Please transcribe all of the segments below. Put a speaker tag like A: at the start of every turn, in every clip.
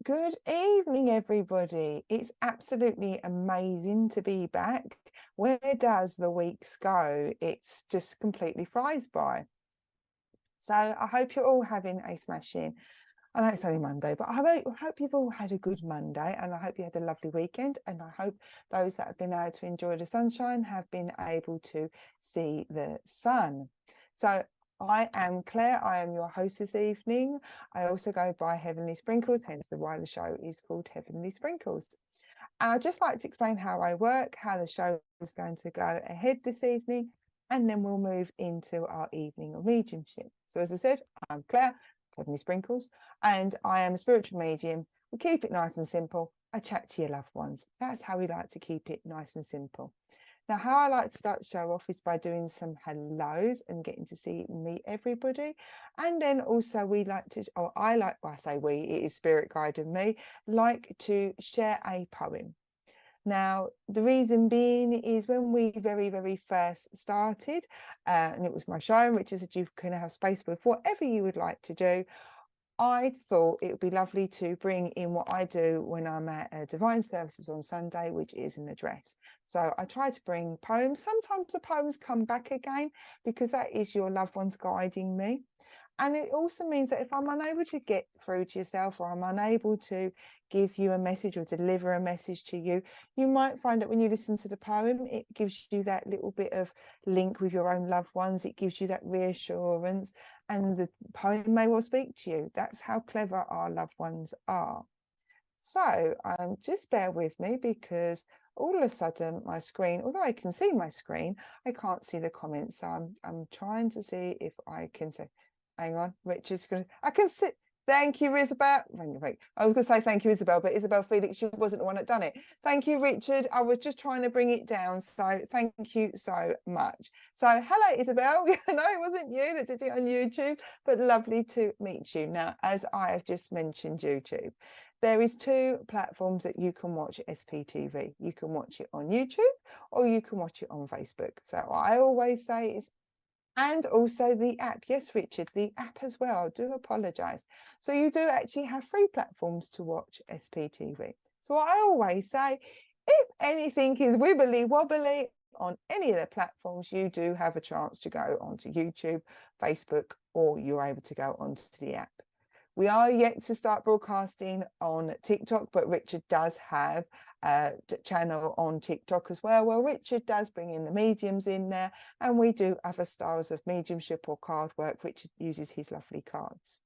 A: Good evening, everybody. It's absolutely amazing to be back. Where does the weeks go? It's just completely flies by. So I hope you're all having a smashing. I know it's only Monday, but I hope you've all had a good Monday, and I hope you had a lovely weekend. And I hope those that have been able to enjoy the sunshine have been able to see the sun. So I am Claire. I am your host this evening. I also go by Heavenly Sprinkles, hence why the show is called Heavenly Sprinkles. And I'd just like to explain how I work, how the show is going to go ahead this evening, and then we'll move into our evening of mediumship. So as I said, I'm Claire, Heavenly Sprinkles, and I am a spiritual medium. We keep it nice and simple. I chat to your loved ones. That's how we like to keep it nice and simple. Now, how I like to start the show off is by doing some hellos and getting to see and meet everybody. And then also we like to, or I like, well, I say we, it is spirit guide and me, like to share a poem. Now, the reason being is when we very first started, and it was my show, which is that you can have space with whatever you would like to do. I thought it would be lovely to bring in what I do when I'm at Divine Services on Sunday, which is an address. So I try to bring poems. Sometimes the poems come back again because that is your loved ones guiding me. And it also means that if I'm unable to get through to yourself, or I'm unable to give you a message or deliver a message to you, you might find that when you listen to the poem, it gives you that little bit of link with your own loved ones. It gives you that reassurance, and the poem may well speak to you. That's how clever our loved ones are. So just bear with me, because all of a sudden my screen, although I can see my screen, I can't see the comments. So I'm trying to see if I can say, hang on, Richard's going to, I can see. Thank you, Isabel. Wait, I was going to say thank you, Isabel, but Isabel Felix, you wasn't the one that done it. Thank you, Richard. I was just trying to bring it down. So thank you so much. So hello, Isabel. No, it wasn't you that did it on YouTube, but lovely to meet you. Now, as I have just mentioned, YouTube, there is two platforms that you can watch SPTV. You can watch it on YouTube, or you can watch it on Facebook. So I always say is, and also the app. Yes, Richard, the app as well. I do apologise. So you do actually have free platforms to watch SPTV. So I always say, if anything is wibbly wobbly on any of the platforms, you do have a chance to go onto YouTube, Facebook, or you're able to go onto the app. We are yet to start broadcasting on TikTok, but Richard does have a channel on TikTok as well. Well, Richard does bring in the mediums in there, and we do other styles of mediumship or card work. Richard uses his lovely cards.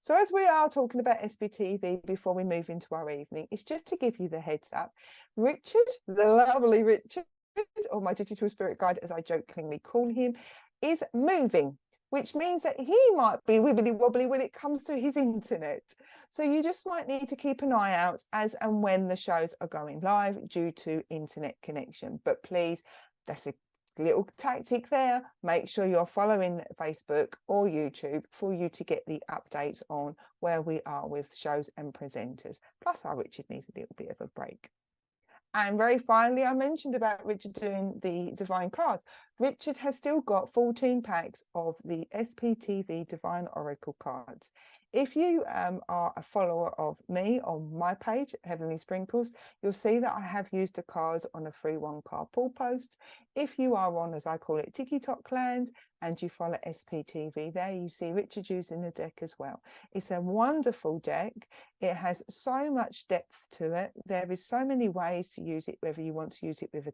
A: So as we are talking about SPTV before we move into our evening, it's just to give you the heads up. Richard, the lovely Richard, or my digital spirit guide, as I jokingly call him, is moving, which means that he might be wibbly wobbly when it comes to his internet. So you just might need to keep an eye out as and when the shows are going live due to internet connection. But please, that's a little tactic there. Make sure you're following Facebook or YouTube for you to get the updates on where we are with shows and presenters. Plus, our Richard needs a little bit of a break. And very finally, I mentioned about Richard doing the Divine cards. Richard has still got 14 packs of the SPTV Divine Oracle cards. If you are a follower of me on my page, Heavenly Sprinkles, you'll see that I have used the cards on a free one card pull post. If you are on, as I call it, TikTok land, and you follow SPTV there, you see Richard using the deck as well. It's a wonderful deck. It has so much depth to it. There is so many ways to use it, whether you want to use it with a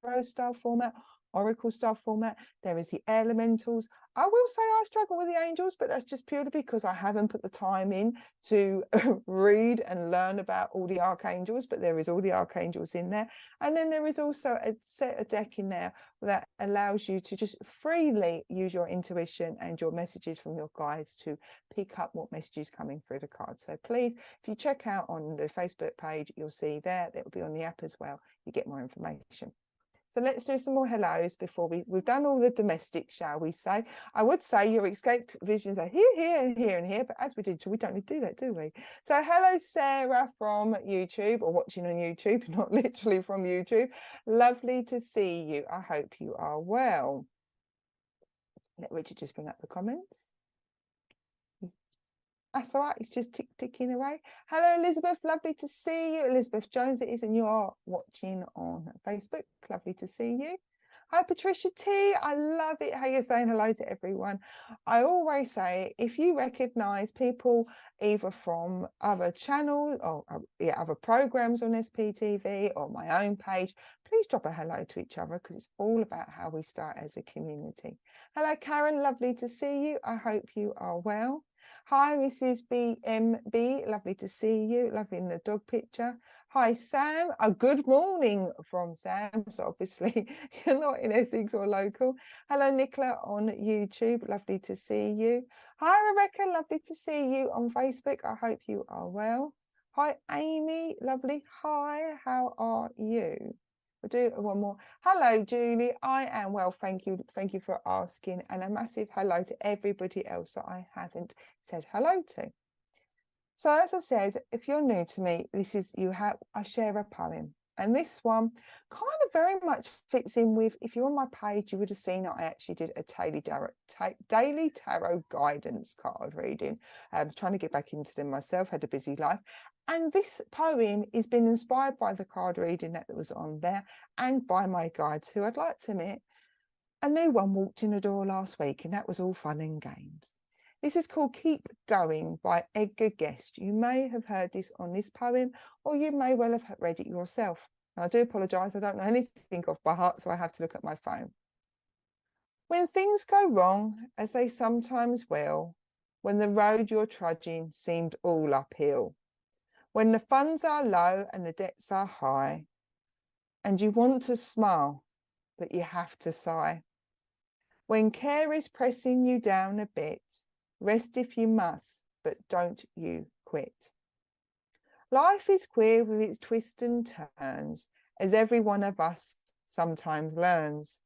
A: tarot style format, oracle style format. There is the elementals. I will say I struggle with the angels, but that's just purely because I haven't put the time in to read and learn about all the archangels, but there is all the archangels in there. And then there is also a set of deck in there that allows you to just freely use your intuition and your messages from your guides to pick up what messages coming through the cards. So please, if you check out on the Facebook page, you'll see there, that will be on the app as well. You get more information. So let's do some more hellos before we've done all the domestic, shall we say. I would say your escape visions are here, here, and here, and here, but as we did, we don't need to do that, do we? So hello, Sarah from YouTube, or watching on YouTube, not literally from YouTube. Lovely to see you. I hope you are well. Let Richard just bring up the comments. That's all right, it's just ticking away. Hello, Elizabeth, lovely to see you. Elizabeth Jones it is, and you are watching on Facebook. Lovely to see you. Hi, Patricia T. I love it how you're saying hello to everyone. I always say, if you recognise people either from other channels or other programs on SPTV or my own page, please drop a hello to each other, because it's all about how we start as a community. Hello, Karen, lovely to see you. I hope you are well. Hi, Mrs. BMB, lovely to see you. Lovely in the dog picture. Hi, Sam. A good morning from Sam. So obviously you're not in Essex or local. Hello, Nicola on YouTube. Lovely to see you. Hi, Rebecca. Lovely to see you on Facebook. I hope you are well. Hi, Amy. Lovely. Hi, how are you? We'll do one more. Hello, Julie. I am well. Thank you. Thank you for asking. And a massive hello to everybody else that I haven't said hello to. So as I said, if you're new to me, I share a poem, and this one kind of very much fits in with, if you're on my page, you would have seen that I actually did a daily tarot guidance card reading. Trying to get back into them myself, had a busy life. And this poem has been inspired by the card reading that was on there and by my guides, who I'd like to admit, a new one walked in the door last week, and that was all fun and games. This is called Keep Going by Edgar Guest. You may have heard this on this poem, or you may well have read it yourself. And I do apologise, I don't know anything off by heart, so I have to look at my phone. When things go wrong, as they sometimes will, when the road you're trudging seemed all uphill, when the funds are low and the debts are high, and you want to smile, but you have to sigh. When care is pressing you down a bit, rest if you must, but don't you quit. Life is queer with its twists and turns, as every one of us sometimes learns,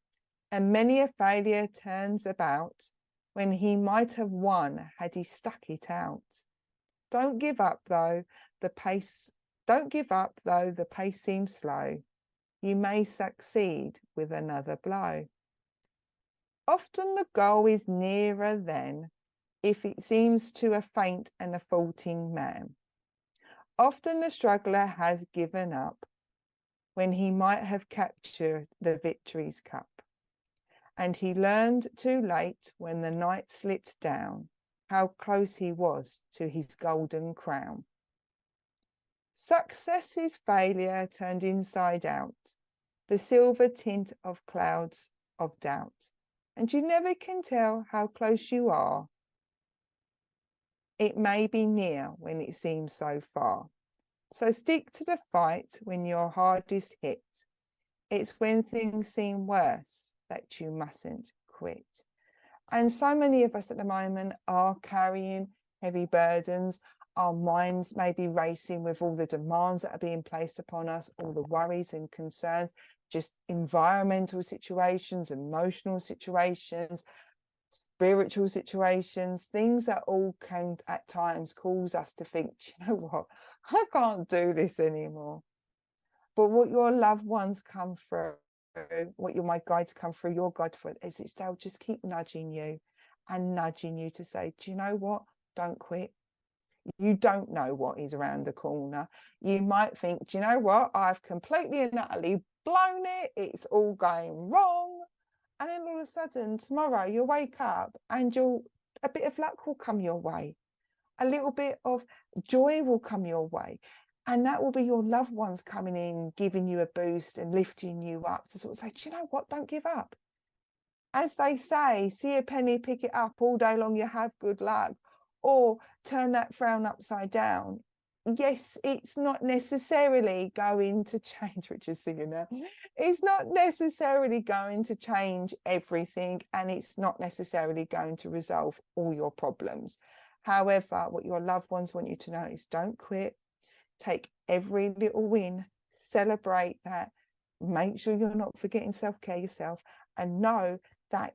A: and many a failure turns about when he might have won had he stuck it out. Don't give up though the pace seems slow. You may succeed with another blow. Often the goal is nearer than if it seems to a faint and a faulting man. Often the struggler has given up when he might have captured the victory's cup. And he learned too late, when the night slipped down, how close he was to his golden crown. Success is failure turned inside out, the silver tint of clouds of doubt. And you never can tell how close you are. It may be near when it seems so far. So stick to the fight when you're hardest hit. It's when things seem worse that you mustn't quit. And so many of us at the moment are carrying heavy burdens. Our minds may be racing with all the demands that are being placed upon us, all the worries and concerns, just environmental situations, emotional situations, spiritual situations, things that all can at times cause us to think, you know what, I can't do this anymore. But what your loved ones come through, what my guides come through, your guide for, is they'll just keep nudging you and nudging you to say, do you know what, don't quit. You don't know what is around the corner. You might think, do you know what, I've completely and utterly blown it, it's all going wrong. And then all of a sudden, tomorrow you'll wake up and a bit of luck will come your way. A little bit of joy will come your way. And that will be your loved ones coming in, giving you a boost and lifting you up to sort of say, do you know what, don't give up. As they say, see a penny, pick it up, all day long you have good luck. Or turn that frown upside down. Yes, it's not necessarily going to change, which is singing now. It's not necessarily going to change everything, and it's not necessarily going to resolve all your problems. However, what your loved ones want you to know is don't quit. Take every little win, celebrate that, make sure you're not forgetting self-care yourself, and know that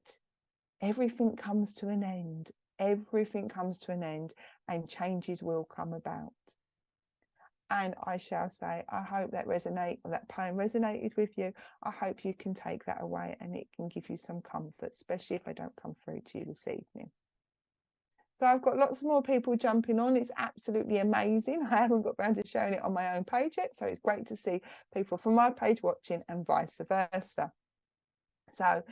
A: everything comes to an end. Everything comes to an end, and changes will come about. And I shall say, I hope that poem resonated with you. I hope you can take that away and it can give you some comfort, especially if I don't come through to you this evening. So I've got lots more people jumping on. It's absolutely amazing. I haven't got around to showing it on my own page yet, so it's great to see people from my page watching and vice versa. So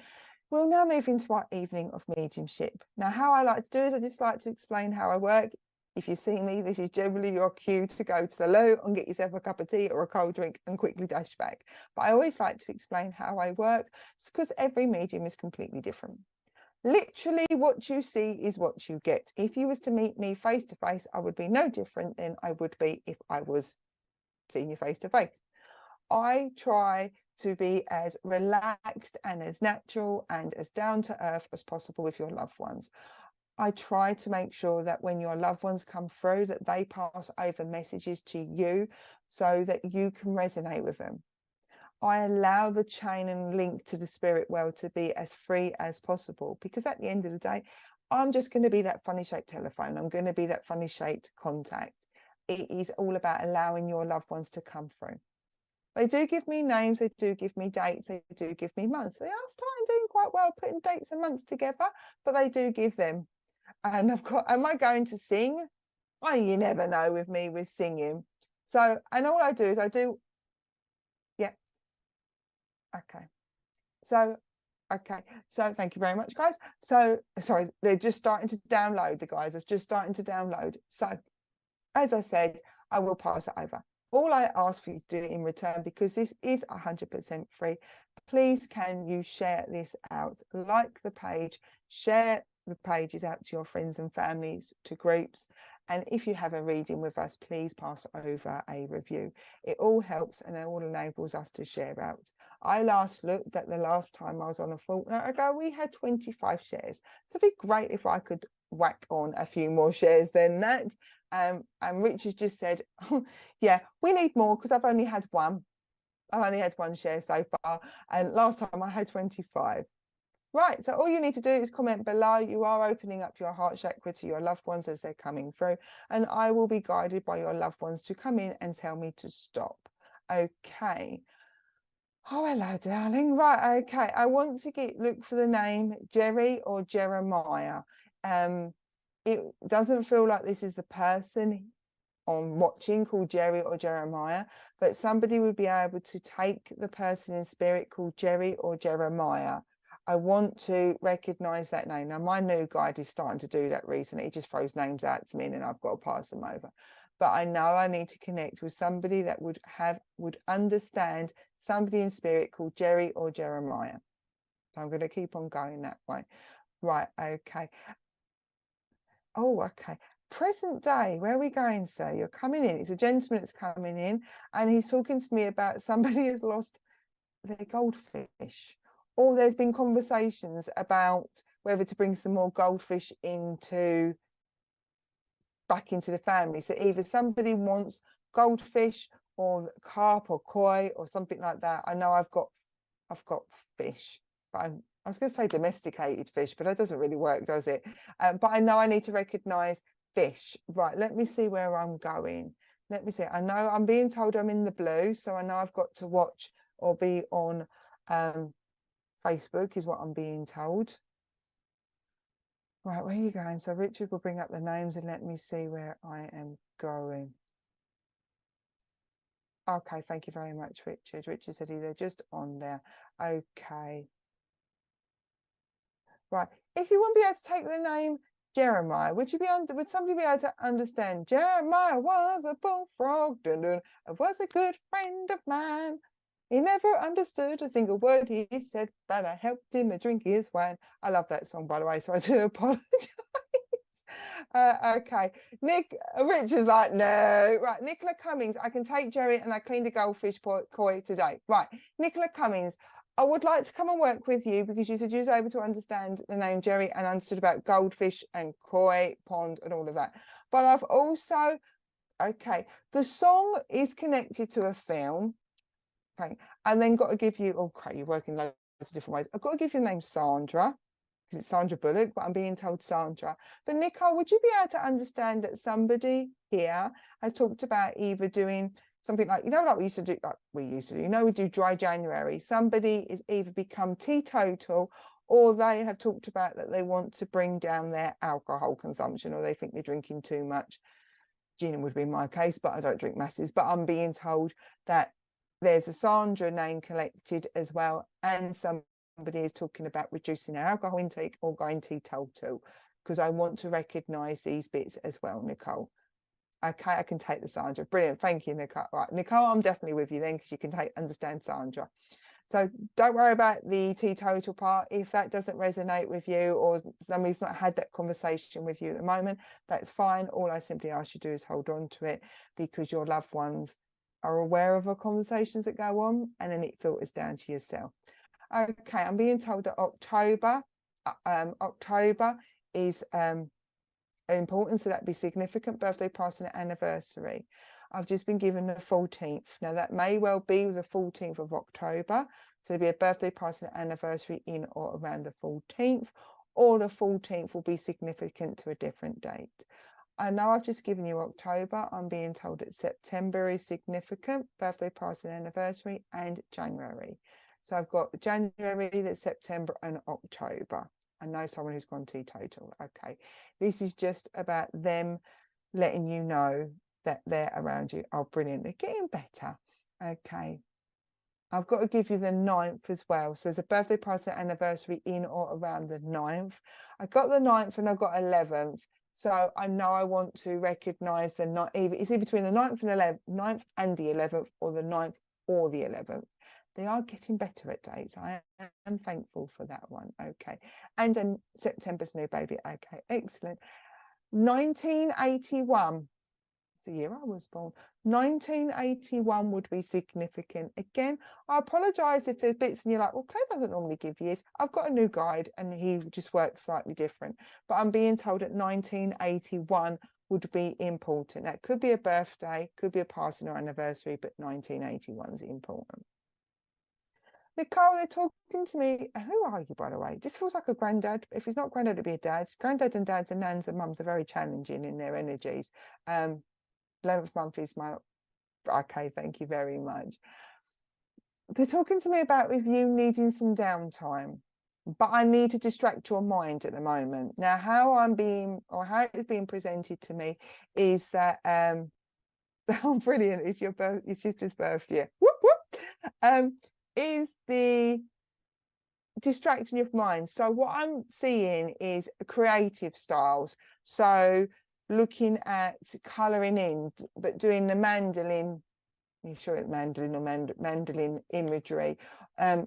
A: we'll now move into our evening of mediumship. Now, how I like to do is I just like to explain how I work. If you see me, this is generally your cue to go to the loo and get yourself a cup of tea or a cold drink and quickly dash back. But I always like to explain how I work because every medium is completely different. Literally what you see is what you get. If you was to meet me face to face, I would be no different than I would be if I was seeing you face to face. I try to be as relaxed and as natural and as down to earth as possible with your loved ones. I try to make sure that when your loved ones come through, that they pass over messages to you so that you can resonate with them. I allow the chain and link to the spirit world to be as free as possible, because at the end of the day, I'm just going to be that funny shaped telephone. I'm going to be that funny shaped contact. It is all about allowing your loved ones to come through. They do give me names, they do give me dates, they do give me months. They are starting doing quite well putting dates and months together, but they do give them. And I've got, am I going to sing? Oh, you never know with me with singing. So, and all I do is I do, yeah. Okay. So, okay. So thank you very much, guys. So, sorry, they're just starting to download, the guys. It's just starting to download. So, as I said, I will pass it over. All I ask for you to do in return, because this is 100% free, please can you share this out, like the page, share the pages out to your friends and families, to groups, and if you have a reading with us, please pass over a review. It all helps and it all enables us to share out. I last looked at the last time I was on a fortnight ago, we had 25 shares. So it'd be great if I could whack on a few more shares than that. And Richard just said, oh, yeah, we need more because I've only had one. I've only had one share so far. And last time I had 25. Right, so all you need to do is comment below. You are opening up your heart chakra to your loved ones as they're coming through. And I will be guided by your loved ones to come in and tell me to stop. Okay. Oh, hello, darling. Right, okay. I want to look for the name Jerry or Jeremiah. It doesn't feel like this is the person on watching called Jerry or Jeremiah, but somebody would be able to take the person in spirit called Jerry or Jeremiah. I want to recognize that name. Now, my new guide is starting to do that recently. He just throws names out to me and then I've got to pass them over. But I know I need to connect with somebody that would understand somebody in spirit called Jerry or Jeremiah. So I'm going to keep on going that way. Right, okay. Oh, okay. Present day, where are we going, sir? You're coming in. It's a gentleman that's coming in and he's talking to me about somebody has lost their goldfish. Or there's been conversations about whether to bring some more goldfish back into the family. So either somebody wants goldfish or carp or koi or something like that. I know I've got fish, but I was going to say domesticated fish, but that doesn't really work, does it? But I know I need to recognize fish. Right, let me see where I'm going. Let me see. I know I'm being told I'm in the blue, so I know I've got to watch or be on Facebook is what I'm being told. Right, where are you going? So Richard will bring up the names and let me see where I am going. Okay, thank you very much, Richard. Richard said they're just on there. Okay. Right, if you wouldn't be able to take the name Jeremiah, would somebody be able to understand? Jeremiah was a bullfrog, dun, dun, and was a good friend of mine. He never understood a single word he said, but I helped him drink his wine. I love that song, by the way, so I do apologize. Okay, Richard's like, no. Right, Nicola Cummings, I can take Jerry and I cleaned the goldfish koi today. Right, Nicola Cummings, I would like to come and work with you because you said you was able to understand the name Jerry and understood about goldfish and koi pond and all of that. But I've also, okay, the song is connected to a film. Okay, and then got to give you, okay, you're working loads of different ways. I've got to give you the name Sandra, because it's Sandra Bullock, but I'm being told Sandra. But Nicole, would you be able to understand that somebody here has talked about either doing something like, like we used to do, we do dry January. Somebody is either become teetotal or they have talked about that they want to bring down their alcohol consumption, or they think they're drinking too much. Gin would be my case, but I don't drink masses. But I'm being told that there's a Sandra name collected as well, and somebody is talking about reducing their alcohol intake or going teetotal, because I want to recognise these bits as well, Nicole. Okay, I can take the Sandra. Brilliant. Thank you, Nicole. Right, Nicole, I'm definitely with you then, because you can understand Sandra. So don't worry about the teetotal part. If that doesn't resonate with you, or somebody's not had that conversation with you at the moment, that's fine. All I simply ask you to do is hold on to it, because your loved ones are aware of the conversations that go on, and then it filters down to yourself. Okay, I'm being told that October is important, so that'd be significant birthday, passing, anniversary. I've just been given the 14th. Now that may well be the 14th of October, so it'll be a birthday, passing, anniversary in or around the 14th, or the 14th will be significant to a different date. I know I've just given you October. I'm being told that September is significant, birthday, passing, anniversary, and January. So I've got January, that's September, and October. I know someone who's gone teetotal. Okay, this is just about them letting you know that they're around you. Oh, brilliant. They're getting better. Okay, I've got to give you the 9th as well. So there's a birthday, passing, anniversary in or around the 9th. I got the 9th and I got 11th. So I know I want to recognise the 9th. It's either between the 9th and 11th, 9th and the 11th, or the 9th or the 11th. They are getting better at dates. I am thankful for that one. Okay. And then September's new baby. Okay, excellent. 1981. It's the year I was born. 1981 would be significant. Again, I apologise if there's bits and you're like, well, Claire doesn't normally give years. I've got a new guide and he just works slightly different. But I'm being told that 1981 would be important. That could be a birthday, could be a passing or anniversary, but 1981 is important. Nicole, they're talking to me. Who are you, by the way? This feels like a granddad. If he's not granddad, it'd be a dad. Granddad and dads and nans and mums are very challenging in their energies. 11th month is my... Okay, thank you very much. They're talking to me about with you needing some downtime, but I need to distract your mind at the moment. Now, how I'm being, or how it's being presented to me is that, oh, brilliant, it's your sister's birthday. Whoop, whoop. Is the distracting your mind. So what I'm seeing is creative styles. So looking at colouring in, but doing the mandolin, you're sure it's mandolin or mandolin imagery,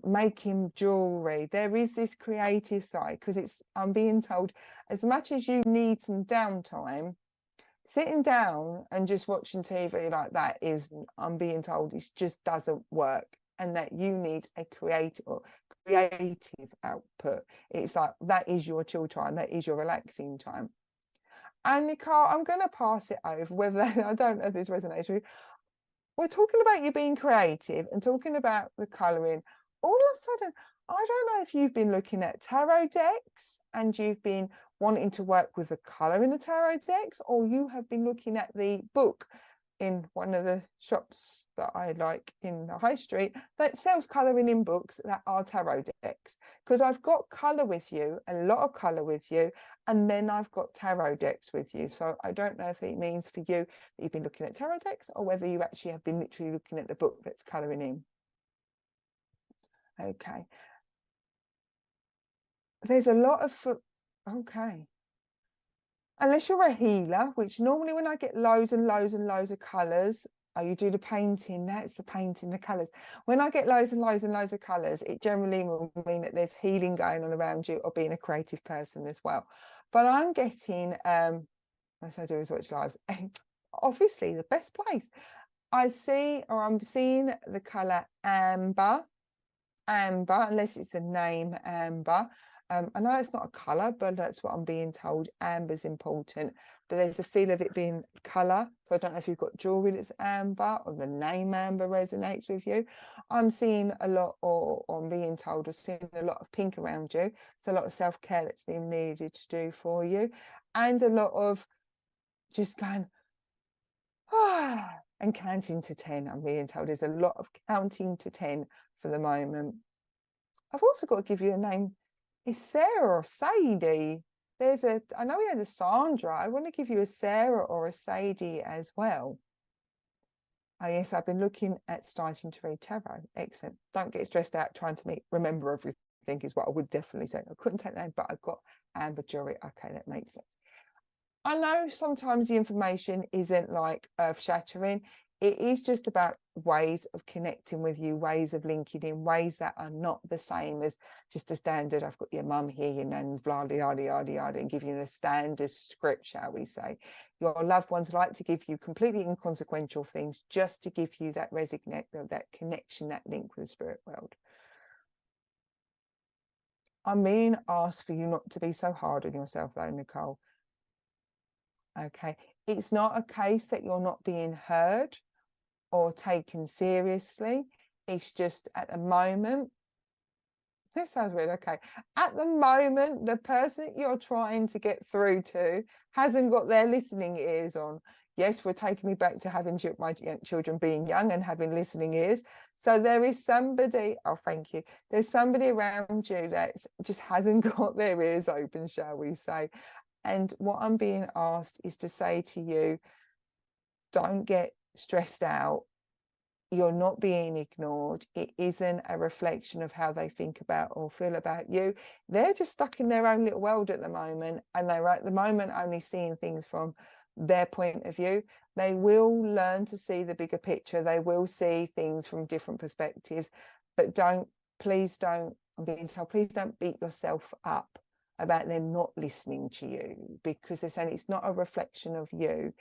A: making jewellery. There is this creative side, because I'm being told, as much as you need some downtime, sitting down and just watching TV like that is, I'm being told, it just doesn't work. And that you need a creative output. It's like, that is your chill time, that is your relaxing time. And Nicole, I'm going to pass it over, whether I don't know if this resonates with you. We're talking about you being creative and talking about the colouring. All of a sudden, I don't know if you've been looking at tarot decks and you've been wanting to work with the colour in the tarot decks, or you have been looking at the book in one of the shops that I like in the high street that sells colouring in books that are tarot decks, because I've got colour with you, a lot of colour with you, and then I've got tarot decks with you. So I don't know if it means for you that you've been looking at tarot decks, or whether you actually have been literally looking at the book that's colouring in. Okay, there's a lot of okay. Unless you're a healer, which normally when I get loads and loads and loads of colours, you do the painting, that's the painting, the colours. When I get loads and loads and loads of colours, it generally will mean that there's healing going on around you, or being a creative person as well. But I'm getting, as I do is watch lives, obviously the best place. I'm seeing the colour amber, unless it's the name amber. I know it's not a colour, but that's what I'm being told. Amber's important, but there's a feel of it being colour. So I don't know if you've got jewellery that's amber, or the name amber resonates with you. I'm seeing a lot, or I'm being told, or seeing a lot of pink around you. It's a lot of self-care that's needed to do for you, and a lot of just going, and counting to 10. I'm being told there's a lot of counting to 10 for the moment. I've also got to give you a name. Is Sarah or Sadie? I know we had a Sandra. I want to give you a Sarah or a Sadie as well. Oh yes, I've been looking at starting to read tarot. Excellent. Don't get stressed out trying to remember everything is what I would definitely say. I couldn't take that, but I've got Amber Jury. Okay, that makes sense. I know sometimes the information isn't like earth-shattering. It is just about ways of connecting with you, ways of linking in, ways that are not the same as just a standard, I've got your mum here, your nan's, blah, blah, blah, blah, blah, and give you a standard script, shall we say. Your loved ones like to give you completely inconsequential things just to give you that that connection, that link with the spirit world. I'm being asked for you not to be so hard on yourself though, Nicole. Okay, it's not a case that you're not being heard or taken seriously. It's just at the moment, this sounds weird, okay. At the moment, the person you're trying to get through to hasn't got their listening ears on. Yes, we're taking me back to having my children being young and having listening ears. So there is somebody, oh, thank you. There's somebody around you that just hasn't got their ears open, shall we say. And what I'm being asked is to say to you, don't get stressed out. You're not being ignored. It isn't a reflection of how they think about or feel about you. They're just stuck in their own little world at the moment, and they're at the moment only seeing things from their point of view. They will learn to see the bigger picture. They will see things from different perspectives, but please don't, I'm being told, please don't beat yourself up about them not listening to you, because they're saying it's not a reflection of you.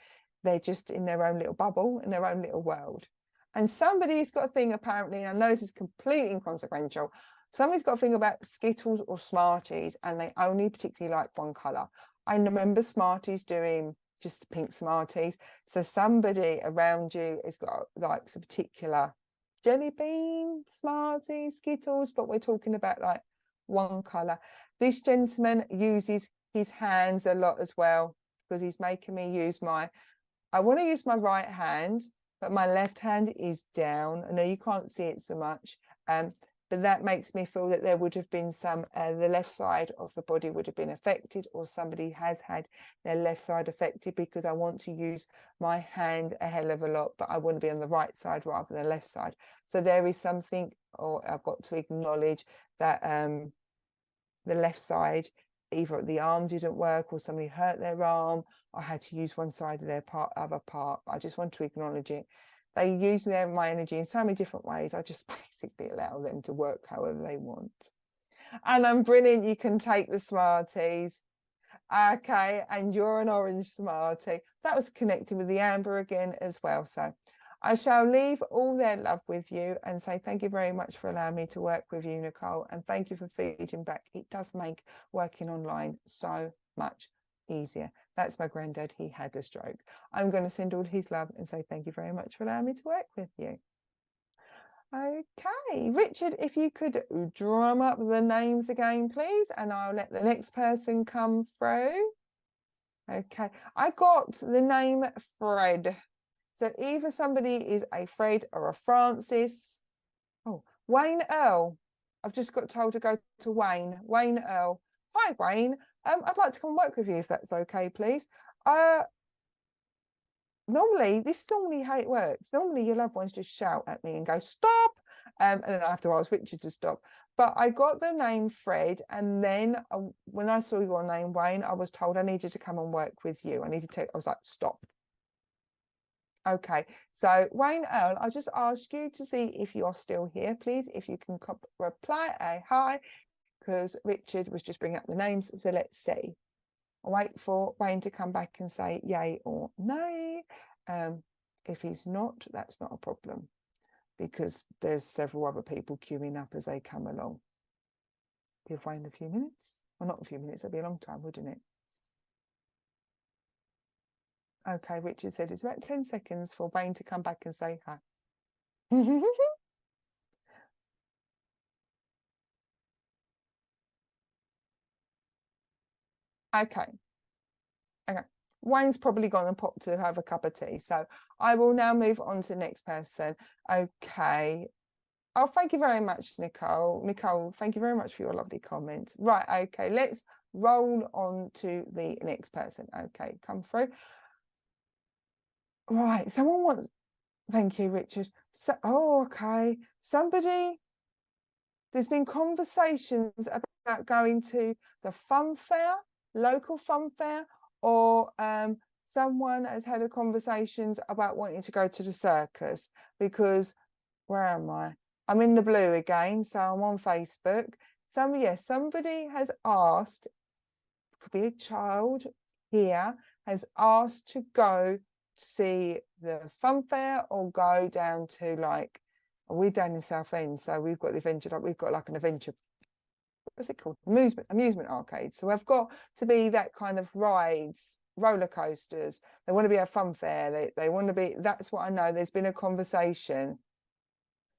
A: They're just in their own little bubble, in their own little world. And somebody's got a thing, apparently, and I know this is completely inconsequential, somebody's got a thing about Skittles or Smarties, and they only particularly like one colour. I remember Smarties doing just pink Smarties. So somebody around you has got like some particular jelly bean, Smarties, Skittles, but we're talking about like one colour. This gentleman uses his hands a lot as well, because he's making me use I want to use my right hand, but my left hand is down. I know you can't see it so much, but that makes me feel that there would have been the left side of the body would have been affected, or somebody has had their left side affected, because I want to use my hand a hell of a lot, but I want to be on the right side rather than the left side. So there is something, or I've got to acknowledge that the left side, either the arm didn't work or somebody hurt their arm, I had to use one side of their other part. I just want to acknowledge it. They use my energy in so many different ways. I just basically allow them to work however they want. And I'm brilliant. You can take the Smarties. Okay, and you're an orange Smartie. That was connected with the amber again as well. So I shall leave all their love with you and say thank you very much for allowing me to work with you, Nicole, and thank you for feeding back. It does make working online so much easier. That's my granddad. He had a stroke. I'm going to send all his love and say thank you very much for allowing me to work with you. Okay, Richard, if you could drum up the names again, please, and I'll let the next person come through. Okay, I got the name Fred. So either somebody is a Fred or a Francis. Oh, Wayne Earl. I've just got told to go to Wayne. Wayne Earl. Hi, Wayne. I'd like to come and work with you if that's okay, please. Normally, this is normally how it works. Normally, your loved ones just shout at me and go, stop. And then I have to ask Richard to stop. But I got the name Fred. And then when I saw your name, Wayne, I was told I needed to come and work with you. I was like, stop. Okay, so Wayne Earl, I'll just ask you to see if you're still here, please. If you can reply a hi, because Richard was just bringing up the names. So let's see. I'll wait for Wayne to come back and say yay or nay. If he's not, that's not a problem, because there's several other people queuing up as they come along. Give Wayne a few minutes. Well, not a few minutes, it'd be a long time, wouldn't it? Okay, Richard said it's about 10 seconds for Wayne to come back and say hi. Okay. Okay. Wayne's probably gone and popped to have a cup of tea. So I will now move on to the next person. Okay. Oh, thank you very much, Nicole. Nicole, thank you very much for your lovely comment. Right, okay, let's roll on to the next person. Okay, come through. Right, someone wants, thank you, Richard. So, oh, okay. There's been conversations about going to the fun fair, local fun fair, or someone has had a conversations about wanting to go to the circus because, where am I? I'm in the blue again, so I'm on Facebook. Somebody has asked, could be a child here, has asked to go see the fun fair or go down to, like, we're down in Southend, so we've got the adventure, like we've got like an adventure, what's it called? Amusement arcade. So I've got to be that kind of rides, roller coasters. They want to be a fun fair. They want to be, that's what I know. There's been a conversation.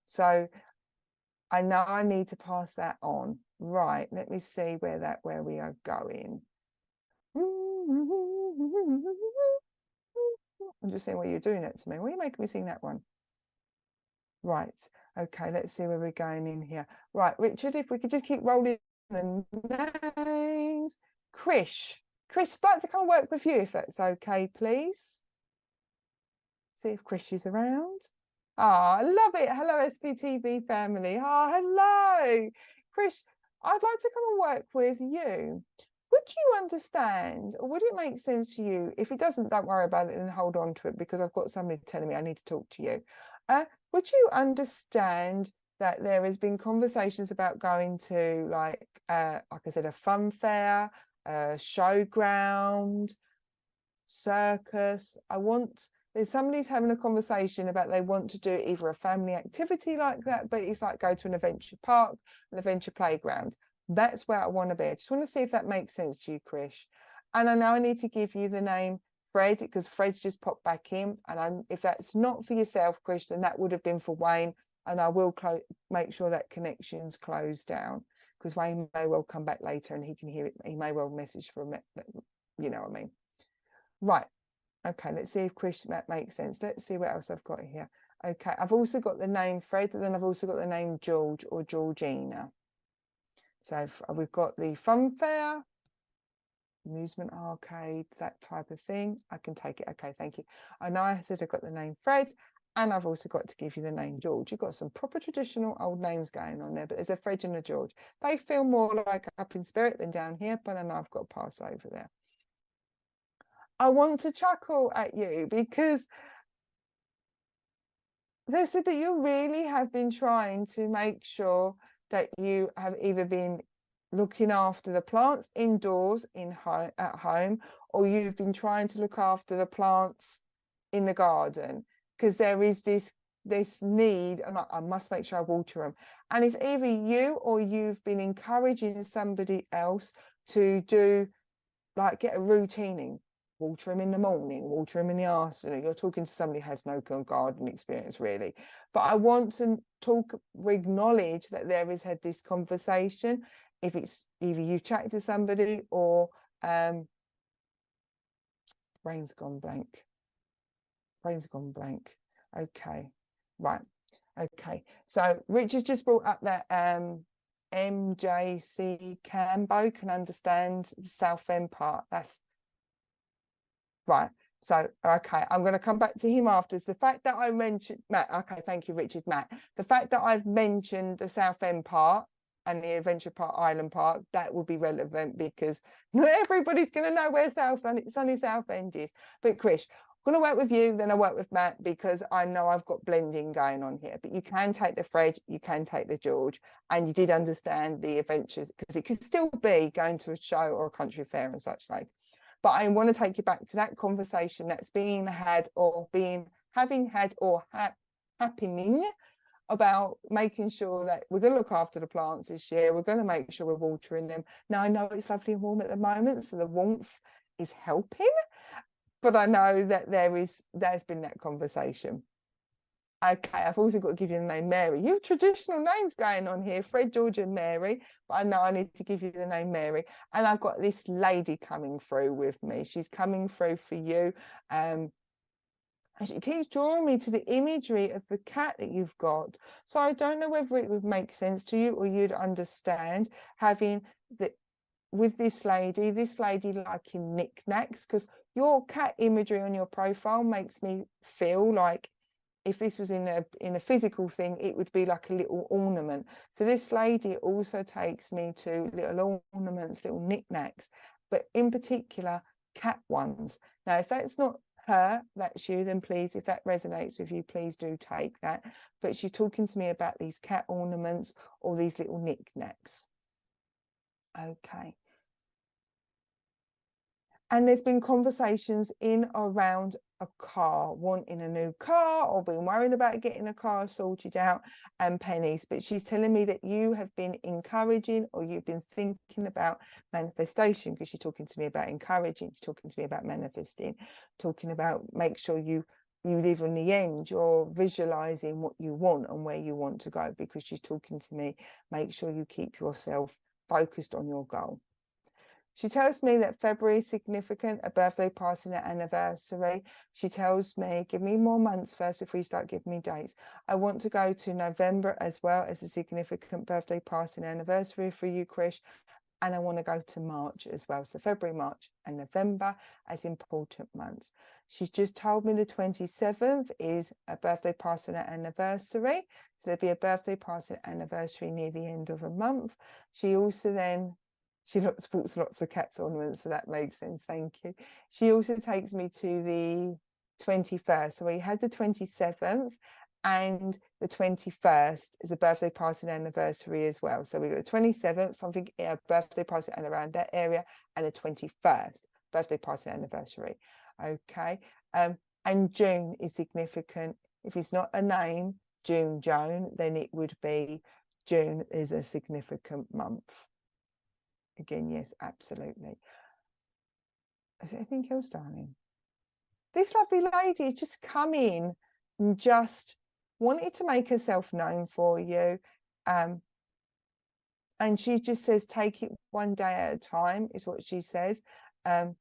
A: So I know I need to pass that on. Right, let me see where we are going. I'm just saying, well, you're doing it to me. Why are you making me sing that one? Right, okay, let's see where we're going in here. Right, Richard, if we could just keep rolling the names. Krish, I'd like to come and work with you if that's okay, please. See if Krish is around. Ah, I love it. Hello, SPTV family. Ah, hello. Krish, I'd like to come and work with you. Would you understand, or would it make sense to you? If it doesn't, don't worry about it and hold on to it, because I've got somebody telling me I need to talk to you. Would you understand that there has been conversations about going to, like I said, a fun fair, a showground, circus? Somebody's having a conversation about they want to do either a family activity like that, but it's like go to an adventure park, an adventure playground. That's where I want to be. I just want to see if that makes sense to you, Krish. And I know I need to give you the name Fred, because Fred's just popped back in. And if that's not for yourself, Krish, then that would have been for Wayne. And I will make sure that connection's closed down, because Wayne may well come back later and he can hear it. He may well message for a, you know what I mean? Right. Okay, let's see if Krish, that makes sense. Let's see what else I've got here. Okay, I've also got the name Fred, and then I've also got the name George or Georgina. So we've got the fun fair, amusement arcade, that type of thing. I can take it. Okay, thank you. I know I said I've got the name Fred, and I've also got to give you the name George. You've got some proper traditional old names going on there, but there's a Fred and a George. They feel more like up in spirit than down here, but I know I've got to pass over there. I want to chuckle at you because they said that you really have been trying to make sure that you have either been looking after the plants indoors at home, or you've been trying to look after the plants in the garden, because there is this need, and I must make sure I water them. And it's either you or you've been encouraging somebody else to do, like, get a routine in. Water them in the morning, water them in the afternoon. You're talking to somebody who has no garden experience, really. But I want to acknowledge that there has had this conversation. If it's either you chat to somebody or brain's gone blank. Okay, right. Okay, so Richard just brought up that MJC Cambo can understand the Southend part. That's right. So, okay, I'm going to come back to him afterwards. The fact that I mentioned Matt, okay, thank you, Richard. Matt, the fact that I've mentioned the Southend part and the Adventure Park Island Park, that will be relevant, because not everybody's going to know where sunny Southend is. But Krish, I'm going to work with you, then I work with Matt, because I know I've got blending going on here. But you can take the Fred, you can take the George, and you did understand the adventures, because it could still be going to a show or a country fair and such like. But I want to take you back to that conversation that's being had or happening about making sure that we're going to look after the plants this year. We're going to make sure we're watering them. Now, I know it's lovely and warm at the moment, so the warmth is helping, but I know that there's been that conversation. Okay, I've also got to give you the name Mary. You have traditional names going on here, Fred, George and Mary, but I know I need to give you the name Mary. And I've got this lady coming through with me. She's coming through for you. Her And she keeps drawing me to the imagery of the cat that you've got. So I don't know whether it would make sense to you or you'd understand having the with this lady liking knickknacks, because your cat imagery on your profile makes me feel like if this was in a physical thing, it would be like a little ornament. So this lady also takes me to little ornaments, little knickknacks, but in particular cat ones. Now, if that's not her, that's you, then please, if that resonates with you, please do take that. But she's talking to me about these cat ornaments or these little knickknacks. Okay. And there's been conversations in around a car, wanting a new car or being worried about getting a car sorted out and pennies. But she's telling me that you have been encouraging or you've been thinking about manifestation, because she's talking to me about encouraging, she's talking to me about manifesting, talking about make sure you live in the end, you're visualizing what you want and where you want to go, because she's talking to me, make sure you keep yourself focused on your goal. She tells me that February is significant, a birthday, party, and anniversary. She tells me, give me more months first before you start giving me dates. I want to go to November as well as a significant birthday, party, and anniversary for you, Krish. And I want to go to March as well. So February, March, and November as important months. She's just told me the 27th is a birthday, party, and anniversary. So there'll be a birthday, party, and anniversary near the end of a month. She also then she sports lots of cats ornaments, so that makes sense. Thank you. She also takes me to the 21st. So we had the 27th and the 21st is a birthday, party, and anniversary as well. So we got the 27th, something, a birthday, party, and around that area, and the 21st, birthday, party, and anniversary. Okay. And June is significant. If it's not a name, June, Joan, then it would be June is a significant month. Again, yes, absolutely. Is there anything else, darling? This lovely lady has just come in and just wanted to make herself known for you. And she just says, take it one day at a time, is what she says. And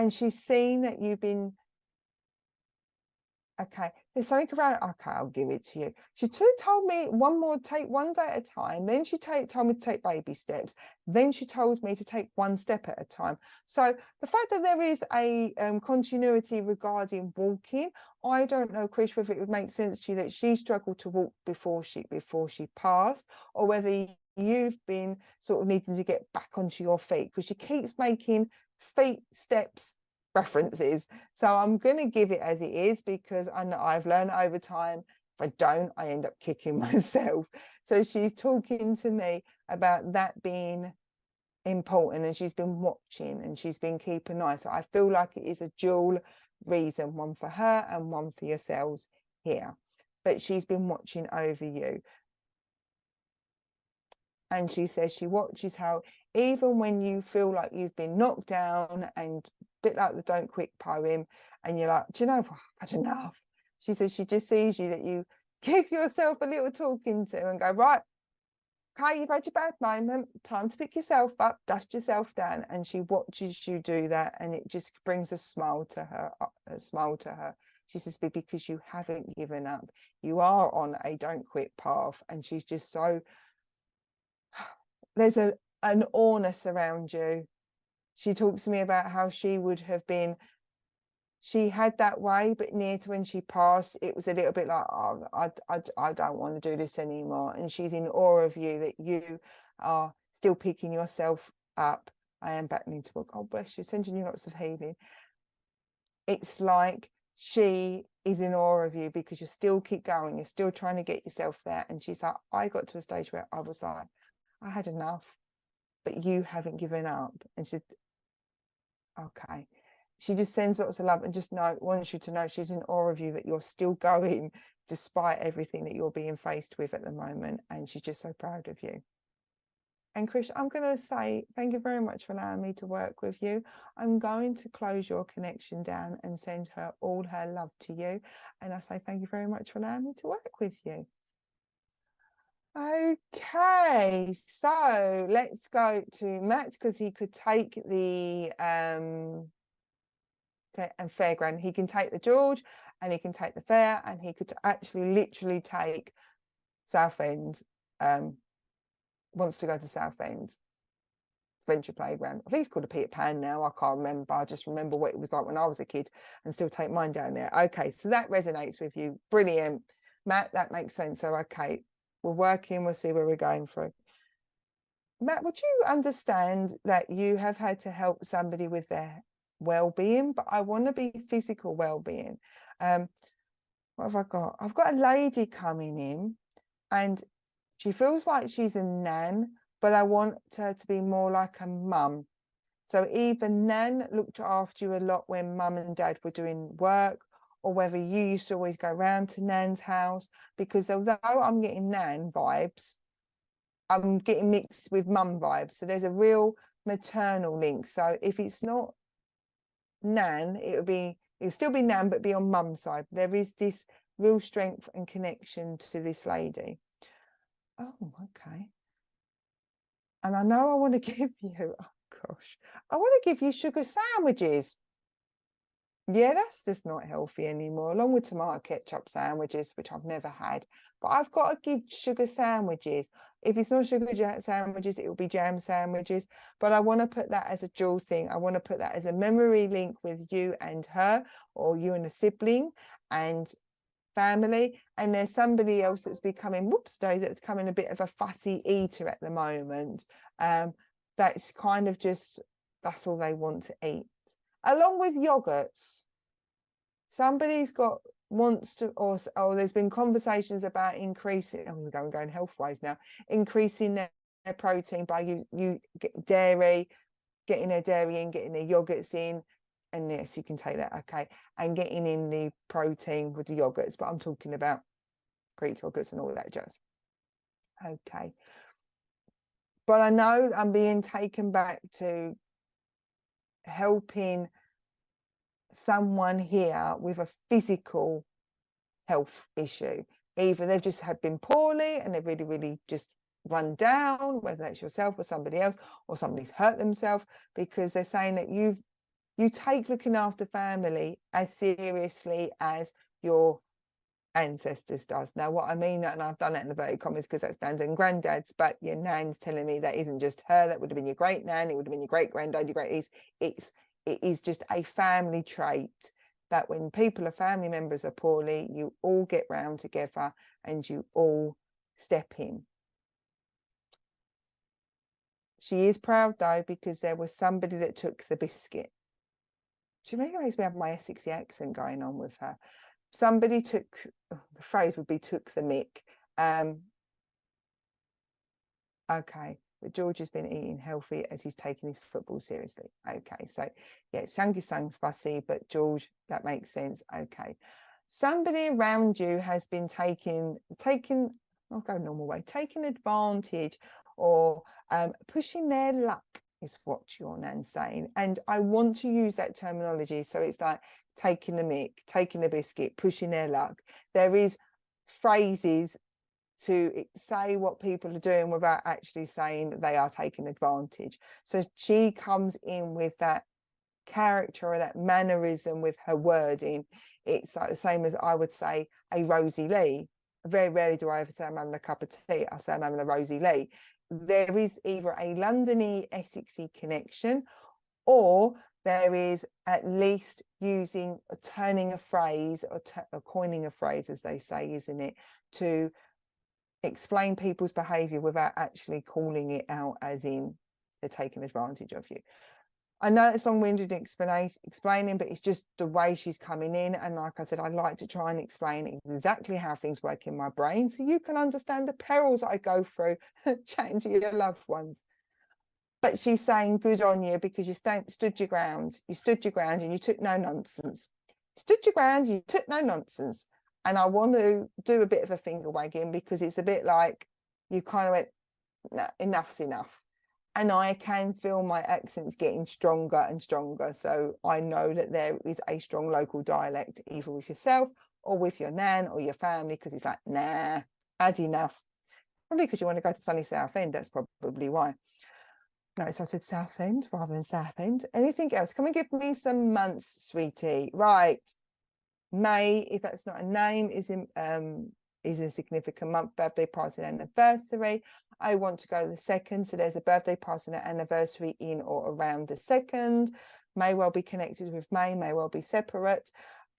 A: she's seen that you've been, okay, there's something around, okay, I'll give it to you. She told me one more, take one day at a time. Then she told me to take baby steps. Then she told me to take one step at a time. So the fact that there is a continuity regarding walking, I don't know, Krish, whether it would make sense to you that she struggled to walk before she passed, or whether you've been sort of needing to get back onto your feet, because she keeps making feet steps references. So I'm going to give it as it is, because I know I've learned over time, if I don't, I end up kicking myself. So she's talking to me about that being important, and she's been watching and she's been keeping an eye. So I feel like it is a dual reason, one for her and one for yourselves here. But she's been watching over you. And she says she watches how even when you feel like you've been knocked down, and a bit like the Don't Quit poem, and you're like, do you know what, I've had enough. She says she just sees you, that you give yourself a little talking to and go, right, okay, you've had your bad moment, time to pick yourself up, dust yourself down. And she watches you do that, and it just brings a smile to her, She says, because you haven't given up. You are on a don't quit path. And she's just so, there's an awness around you. She talks to me about how she would have been, she had that way, but near to when she passed, it was a little bit like, oh, I don't want to do this anymore. And she's in awe of you, that you are still picking yourself up. I am battling to work. Oh, bless you, sending you lots of healing. It's like she is in awe of you because you still keep going. You're still trying to get yourself there. And she's like, I got to a stage where I was like, I had enough, but you haven't given up. And she said, okay. She just sends lots of love and just wants you to know she's in awe of you, that you're still going despite everything that you're being faced with at the moment. And she's just so proud of you. And Krish, I'm going to say thank you very much for allowing me to work with you. I'm going to close your connection down and send her all her love to you. And I say thank you very much for allowing me to work with you. Okay, so let's go to Matt, because he could take the and fairground. He can take the George and he can take the fair, and he could actually literally take Southend, wants to go to Southend Venture Playground. I think it's called a Peter Pan now. I can't remember. I just remember what it was like when I was a kid, and still take mine down there. Okay, so that resonates with you. Brilliant. Matt, that makes sense. So, okay, we're working. We'll see where we're going through. Matt, would you understand that you have had to help somebody with their well-being, but I want to be physical well-being? What have I got? I've got a lady coming in, and she feels like she's a nan, but I want her to be more like a mum. So either nan looked after you a lot when mum and dad were doing work, or whether you used to always go round to nan's house, because although I'm getting nan vibes, I'm getting mixed with mum vibes. So there's a real maternal link. So if it's not nan, it'll still be nan, but be on mum's side. There is this real strength and connection to this lady. Oh, okay. And I know I want to give you, oh gosh, I want to give you sugar sandwiches. Yeah, that's just not healthy anymore, along with tomato ketchup sandwiches, which I've never had. But I've got to give sugar sandwiches. If it's not sugar sandwiches, it will be jam sandwiches. But I want to put that as a dual thing. I want to put that as a memory link with you and her, or you and a sibling and family. And there's somebody else that's becoming, that's coming a bit of a fussy eater at the moment. That's kind of just, that's all they want to eat. Along with yogurts, somebody's got wants to, or there's been conversations about increasing, we're going health-wise now, increasing their protein by you get dairy, getting their dairy in, getting their yogurts in, and yes, you can take that, okay, and getting in the protein with the yogurts, but I'm talking about Greek yogurts and all that jazz. Okay. But I know I'm being taken back to helping someone here with a physical health issue. Either they've just been poorly and they've really just run down, whether that's yourself or somebody else, or somebody's hurt themselves, because they're saying that you take looking after family as seriously as your ancestors does. Now, what I mean, and I've done that in inverted commas because that's nans and granddads, but your nan's telling me that isn't just her, that would have been your great nan, it would have been your great granddad, your great, it is just a family trait that when people are family members are poorly, you all get round together and you all step in. She is proud though, because there was somebody that took the biscuit. She really makes me have my Essexy accent going on with her. Somebody took, the phrase would be took the mick. Okay, but George has been eating healthy as he's taking his football seriously. Okay, so yeah, Shanky Sung's fussy, but George, that makes sense. Okay, somebody around you has been taking, I'll go normal way, taking advantage or pushing their luck is what your nan's saying. And I want to use that terminology. So it's like taking the mick, taking the biscuit, pushing their luck. There is phrases to say what people are doing without actually saying that they are taking advantage. So she comes in with that character or that mannerism with her wording. It's like the same as I would say a Rosie Lee. Very rarely do I ever say I'm having a cup of tea. I say I'm having a Rosie Lee. There is either a Londony Essexy connection, or there is at least using, turning a phrase or coining a phrase, as they say, isn't it, to explain people's behavior without actually calling it out as in they're taking advantage of you. I know it's long-winded explaining, but it's just the way she's coming in. And like I said, I like to try and explain exactly how things work in my brain so you can understand the perils I go through chatting to your loved ones. But she's saying good on you because you stood your ground. You stood your ground and you took no nonsense. Stood your ground, you took no nonsense. And I want to do a bit of a finger wagging because it's a bit like you kind of went, no, enough's enough. And I can feel my accents getting stronger and stronger. So I know that there is a strong local dialect, either with yourself or with your nan or your family, because it's like, nah, had enough. Probably because you want to go to sunny Southend, that's probably why. No, so I said Southend rather than Southend. Anything else? Come and give me some months, sweetie. Right. May, if that's not a name, is a significant month, birthday, party, and anniversary. I want to go the 2nd, so there's a birthday, party, and anniversary in or around the 2nd. May well be connected with May well be separate.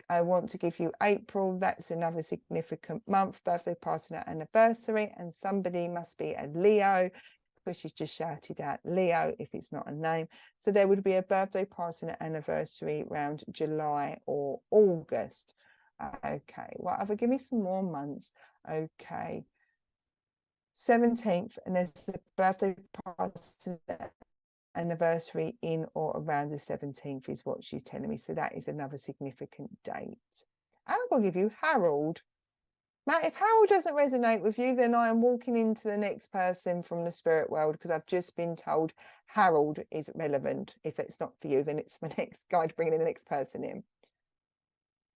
A: I want to give you April, that's another significant month, birthday, party, and anniversary, and somebody must be a Leo, because she's just shouted out Leo if it's not a name. So there would be a birthday, party, and anniversary around July or August. Okay, well, other, give me some more months. Okay, 17th, and there's the birthday, party, anniversary in or around the 17th is what she's telling me. So that is another significant date. And I'm going to give you Harold. Matt, if Harold doesn't resonate with you, then I am walking into the next person from the spirit world, because I've just been told Harold is relevant. If it's not for you, then it's my next guide bringing the next person in.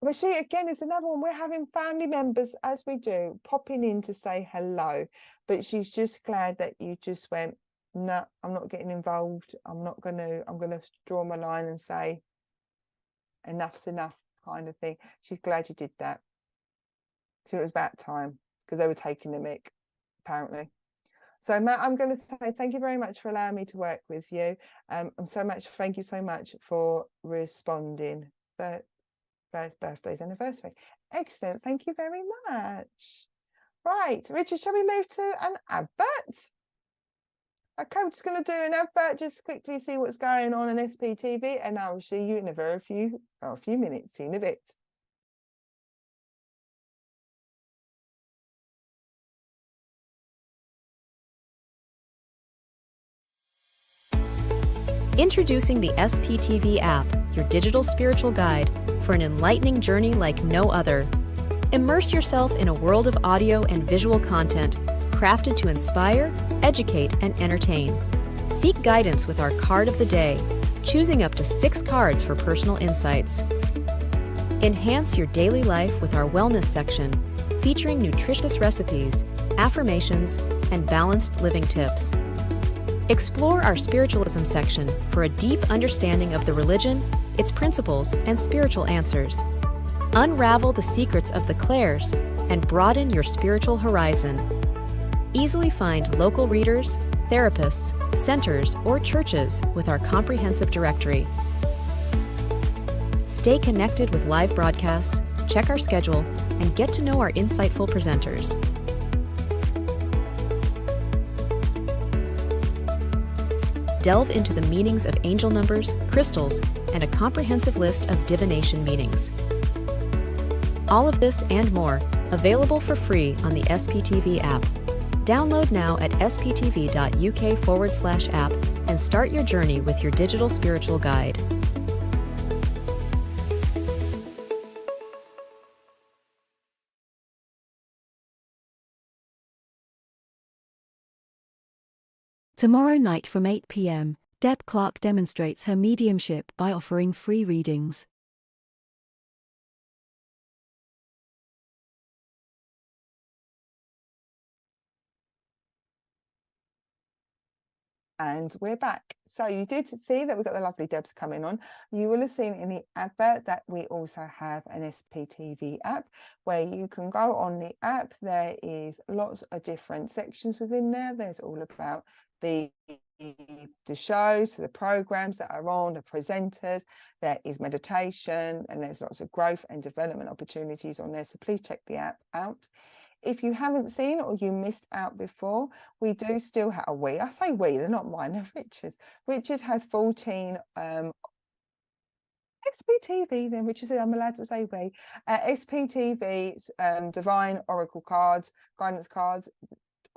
A: But she, again, is another one. We're having family members, as we do, popping in to say hello. But she's just glad that you just went, no, I'm not getting involved. I'm going to draw my line and say enough's enough, kind of thing. She's glad you did that. So it was about time, because they were taking the mick, apparently. So Matt, I'm going to say thank you very much for allowing me to work with you. Thank you so much for responding. First birthday's anniversary. Excellent. Thank you very much. Right, Richard, shall we move to an advert? Okay, I'm just going to do an advert, just quickly see what's going on SPTV, and I will see you in a few minutes. See you in a bit.
B: Introducing the SPTV app, your digital spiritual guide for an enlightening journey like no other. Immerse yourself in a world of audio and visual content crafted to inspire, educate, and entertain. Seek guidance with our card of the day, choosing up to 6 cards for personal insights. Enhance your daily life with our wellness section, featuring nutritious recipes, affirmations, and balanced living tips. Explore our spiritualism section for a deep understanding of the religion, its principles, and spiritual answers. Unravel the secrets of the clairs and broaden your spiritual horizon. Easily find local readers, therapists, centers, or churches with our comprehensive directory. Stay connected with live broadcasts, check our schedule, and get to know our insightful presenters. Delve into the meanings of angel numbers, crystals, and a comprehensive list of divination meanings. All of this and more, available for free on the SPTV app. Download now at sptv.uk/app and start your journey with your digital spiritual guide.
C: Tomorrow night from 8 p.m, Deb Clark demonstrates her mediumship by offering free readings.
A: And we're back. So you did see that we've got the lovely Debs coming on. You will have seen in the advert that we also have an SPTV app where you can go on the app. There is lots of different sections within there. There's all about the shows, so the programs that are on, the presenters. There is meditation, and there's lots of growth and development opportunities on there. So please check the app out. If you haven't seen or you missed out before, we do still have I say we, they're not mine, they're Richard's. Richard has 14 SPTV, then Richard said I'm allowed to say we. SPTV divine oracle cards, guidance cards.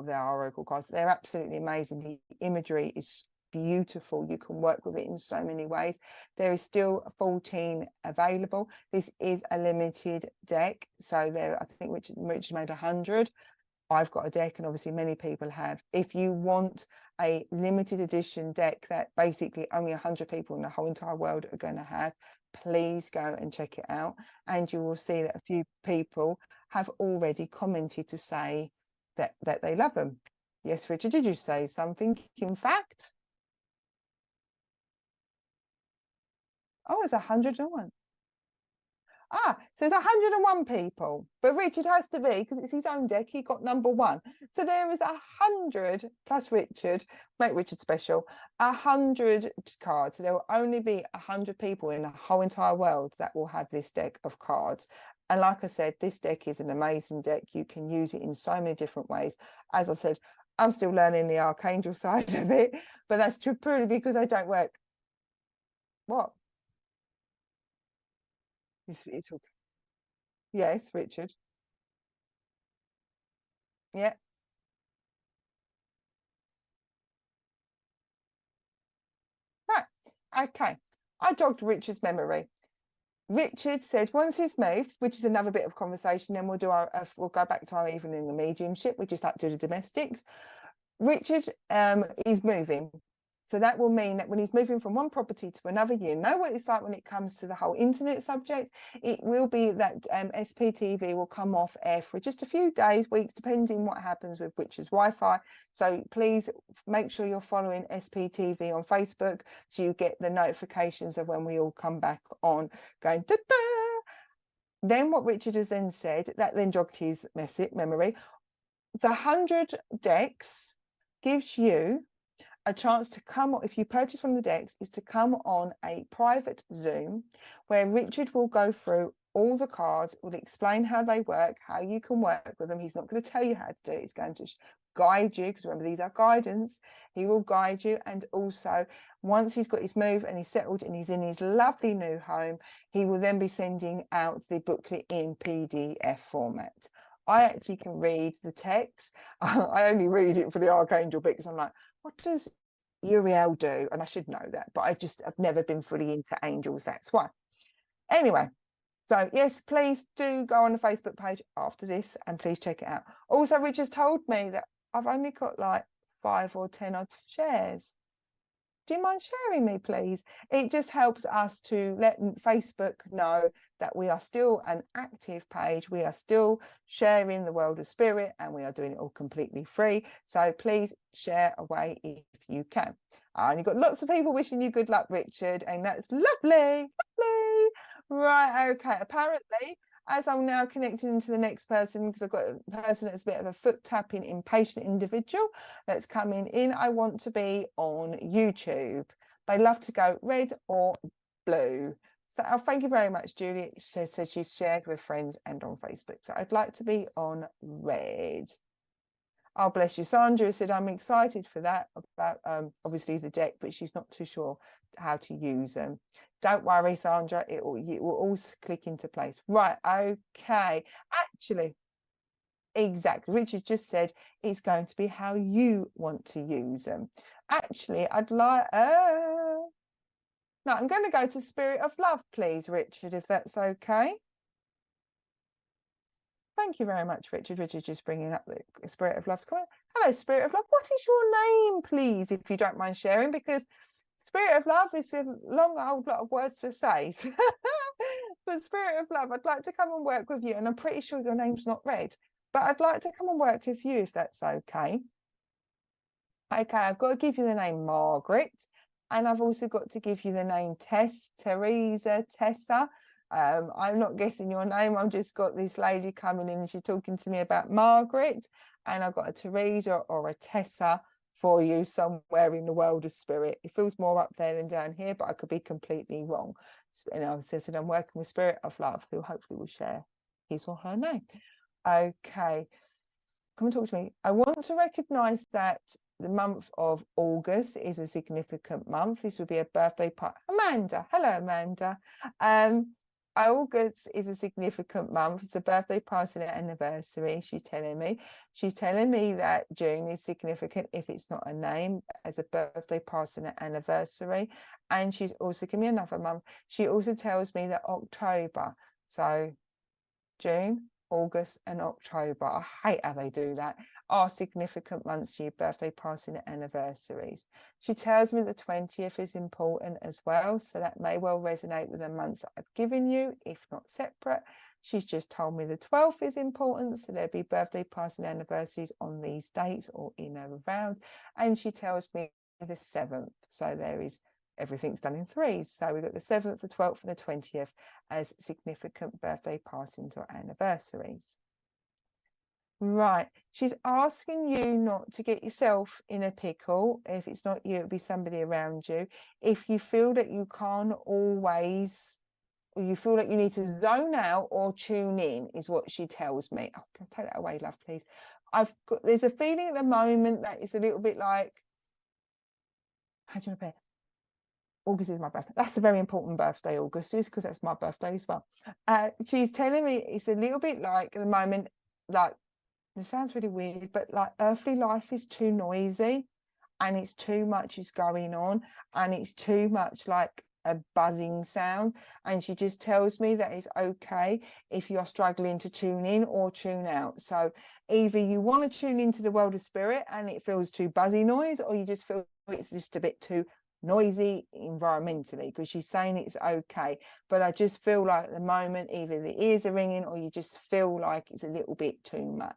A: They are oracle cards. They're absolutely amazing. The imagery is beautiful. You can work with it in so many ways. There is still 14 available. This is a limited deck, so there, I think Richard made 100. I've got a deck, and obviously many people have. If you want a limited edition deck that basically only 100 people in the whole entire world are going to have, please go and check it out, and you will see that a few people have already commented to say that they love them. Yes, Richard, did you say something? In fact, Oh, there's 101. Ah, so there's 101 people, but Richard has to be, because it's his own deck, he got number 1. So there is 100 plus Richard, make Richard special, 100 cards. So there will only be 100 people in the whole entire world that will have this deck of cards. And like I said, this deck is an amazing deck. You can use it in so many different ways. As I said, I'm still learning the Archangel side of it, but that's true purely because I don't work. What? It's okay. Yes, Richard. Yeah. Right. Okay. I jogged Richard's memory. Richard said once he's moved, which is another bit of conversation, then we'll do our we'll go back to our evening in the mediumship. We just like to do the domestics. Richard is moving. So that will mean that when he's moving from one property to another, you know what it's like when it comes to the whole internet subject. It will be that SPTV will come off air for just a few days, weeks, depending what happens with Richard's Wi-Fi. So please make sure you're following SPTV on Facebook so you get the notifications of when we all come back on going da-da. Then what Richard has then said, that then jogged his memory. The 100 decks gives you a chance to come, if you purchase one of the decks, is to come on a private Zoom where Richard will go through all the cards, will explain how they work, how you can work with them. He's not going to tell you how to do it. He's going to guide you, because remember, these are guidance. He will guide you. And also, once he's got his move and he's settled and he's in his lovely new home, he will then be sending out the booklet in PDF format. I actually can read the text. I only read it for the Archangel bit because I'm like, what does Uriel do? And I should know that, but I've never been fully into angels. That's why. Anyway, so yes, please do go on the Facebook page after this and please check it out. Also, Richard's told me that I've only got like 5 or 10 odd shares. Do you mind sharing me, please? It just helps us to let Facebook know that we are still an active page. We are still sharing the world of spirit and we are doing it all completely free. So please share away if you can. And you've got lots of people wishing you good luck, Richard, and that's lovely, lovely. Right, okay. Apparently, as I'm now connecting into the next person, because I've got a person that's a bit of a foot tapping impatient individual that's coming in, I want to be on YouTube. They love to go red or blue. So thank you very much, Julie. She said she's shared with friends and on Facebook. So I'd like to be on red. Oh, bless you. Sandra said, I'm excited for that, about obviously the deck, but she's not too sure how to use them. Don't worry, Sandra, it will all click into place. Right, okay. Actually, exactly. Richard just said it's going to be how you want to use them. Actually, I'd like, no, I'm going to go to Spirit of Love, please, Richard, if that's okay. Thank you very much, Richard. Richard's just bringing up the Spirit of Love. Hello, Spirit of Love. What is your name, please, if you don't mind sharing? Because Spirit of Love is a long old lot of words to say. But Spirit of Love, I'd like to come and work with you. And I'm pretty sure your name's not Red. But I'd like to come and work with you if that's okay. Okay, I've got to give you the name Margaret. And I've also got to give you the name Tess, Teresa, Tessa. I'm not guessing your name. I've just got this lady coming in and she's talking to me about Margaret. And I've got a Teresa or a Tessa for you somewhere in the world of spirit. It feels more up there than down here, but I could be completely wrong. And I said I'm working with Spirit of Love, who hopefully will share his or her name. Okay, come and talk to me. I want to recognize that the month of August is a significant month. This would be a birthday party. Amanda, hello, Amanda. August is a significant month. It's a birthday party and anniversary. She's telling me that June is significant if it's not a name, as a birthday party and anniversary. And she's also given me another month. She also tells me that October, so June, August and October, I hate how they do that, are significant months to your birthday party and anniversaries. She tells me the 20th is important as well, so that may well resonate with the months that I've given you, if not separate. She's just told me the 12th is important, so there'll be birthday party and anniversaries on these dates or in and around. And she tells me the 7th, so there is everything's done in threes. So we've got the 7th, the 12th, and the 20th as significant birthday passings or anniversaries. Right, she's asking you not to get yourself in a pickle. If it's not you, it'll be somebody around you. If you feel that you can't always, or you feel like you need to zone out or tune in, is what she tells me. Oh, can I take that away, love, please? There's a feeling at the moment that it's a little bit like, how do you want to put it? August is my birthday. That's a very important birthday, August is, because that's my birthday as well. She's telling me it's a little bit like at the moment, like, it sounds really weird, but like earthly life is too noisy and it's too much is going on and it's too much like a buzzing sound. And she just tells me that it's okay if you're struggling to tune in or tune out. So either you want to tune into the world of spirit and it feels too buzzy noise, or you just feel it's just a bit too noisy environmentally, because she's saying it's okay. But I just feel like at the moment either the ears are ringing or you just feel like it's a little bit too much.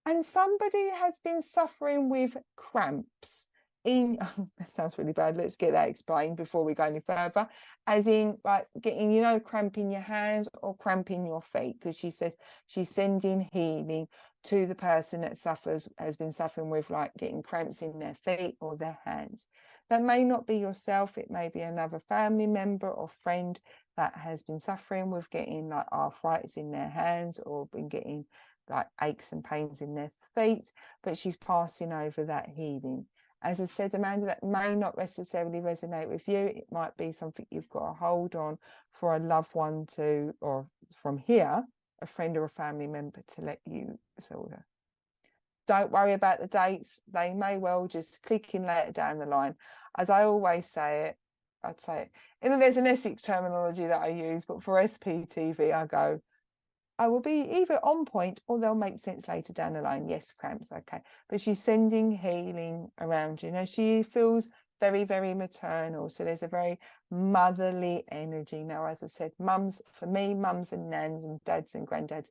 A: And somebody has been suffering with cramps in, oh, that sounds really bad, let's get that explained before we go any further, as in like getting, you know, cramp in your hands or cramp in your feet, because she says she's sending healing to the person that has been suffering with like getting cramps in their feet or their hands. That may not be yourself, it may be another family member or friend that has been suffering with getting like arthritis in their hands or been getting like aches and pains in their feet, but she's passing over that healing. As I said, Amanda, that may not necessarily resonate with you. It might be something you've got to hold on for a loved one to, or from here, a friend or a family member to let you sort of. Don't worry about the dates. They may well just click in later down the line. As I always say it, I'd say it. And there's an Essex terminology that I use, but for SPTV, I go, I will be either on point or they'll make sense later down the line. Yes, cramps, okay. But she's sending healing around you. Now, she feels very, very maternal. So there's a very motherly energy. Now, as I said, mums, for me, mums and nans and dads and granddads,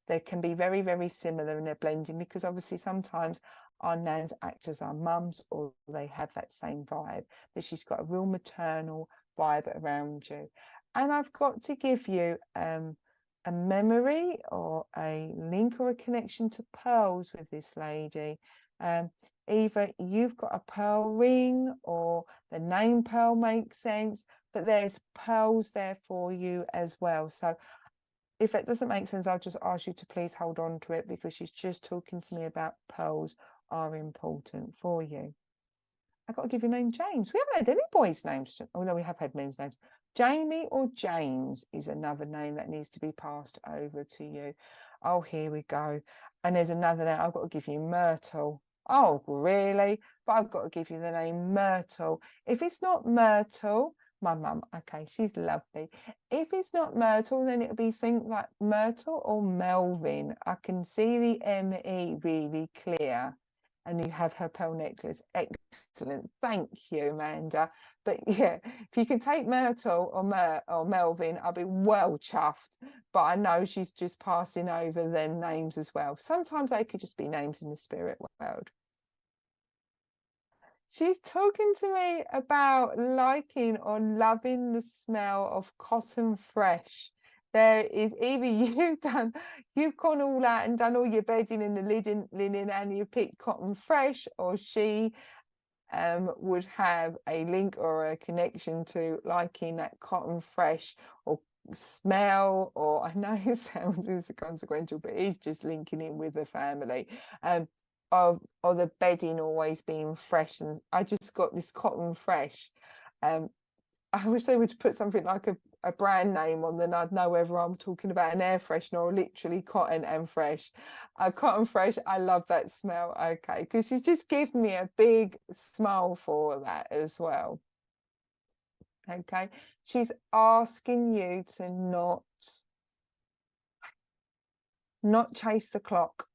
A: they can be very, very similar in their blending, because obviously sometimes our nans act as our mums or they have that same vibe. But she's got a real maternal vibe around you. And I've got to give you a memory or a link or a connection to pearls with this lady. Either you've got a pearl ring or the name pearl makes sense, but there's pearls there for you as well. So if that doesn't make sense, I'll just ask you to please hold on to it, because she's just talking to me about pearls are important for you. I've got to give you name James. We haven't had any boys' names. Oh no, we have had men's names. Jamie or James is another name that needs to be passed over to you. Oh, here we go. And there's another name. I've got to give you Myrtle. Oh, really? But I've got to give you the name Myrtle. If it's not Myrtle, my mum, okay, she's lovely. If it's not Myrtle, then it'll be something like Myrtle or Melvin. I can see the M-E really clear. And you have her pearl necklace. Excellent. Thank you, Amanda. But yeah, if you can take Myrtle or Melvin, I'll be well chuffed. But I know she's just passing over their names as well. Sometimes they could just be names in the spirit world. She's talking to me about liking or loving the smell of cotton fresh. There is either you've gone all out and done all your bedding in the linen and you picked cotton fresh, or she would have a link or a connection to liking that cotton fresh or smell, or I know it sounds inconsequential, but he's just linking in with the family. Or the bedding always being fresh, and I just got this cotton fresh. I wish they would put something like a brand name on, then I'd know whether I'm talking about an air freshener or literally cotton and fresh. Cotton fresh, I love that smell. Okay, because she's just given me a big smile for that as well. Okay, she's asking you to not chase the clock.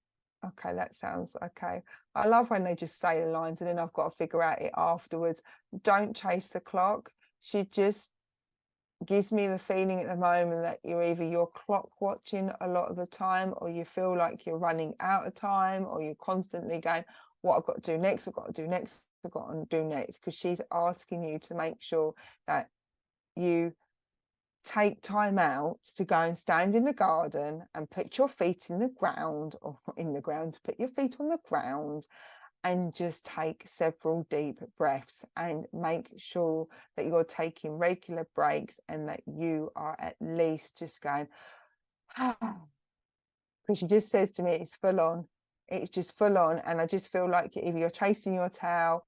A: Okay, that sounds okay. I love when they just say the lines and then I've got to figure out it afterwards. Don't chase the clock. She just gives me the feeling at the moment that you're clock watching a lot of the time, or you feel like you're running out of time, or you're constantly going, what I've got to do next, I've got to do next, I've got to do next, because she's asking you to make sure that you take time out to go and stand in the garden and put your feet in the ground, or in the ground, put your feet on the ground, and just take several deep breaths and make sure that you're taking regular breaks and that you are at least just going, because she just says to me, it's full on. It's just full on. And I just feel like if you're chasing your tail,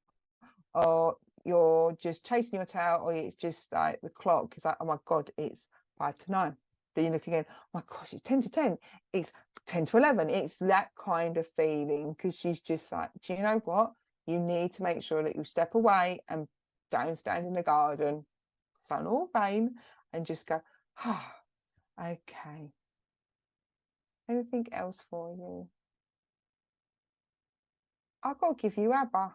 A: or you're just chasing your tail, or it's just like the clock is like, oh my God, it's 5 to 9. Then you look again, oh my gosh, it's 10 to 10. It's 10 to 11. It's that kind of feeling, because she's just like, do you know what? You need to make sure that you step away and don't stand in the garden, sun or rain, and just go, okay. Anything else for you? I've got to give you ABBA.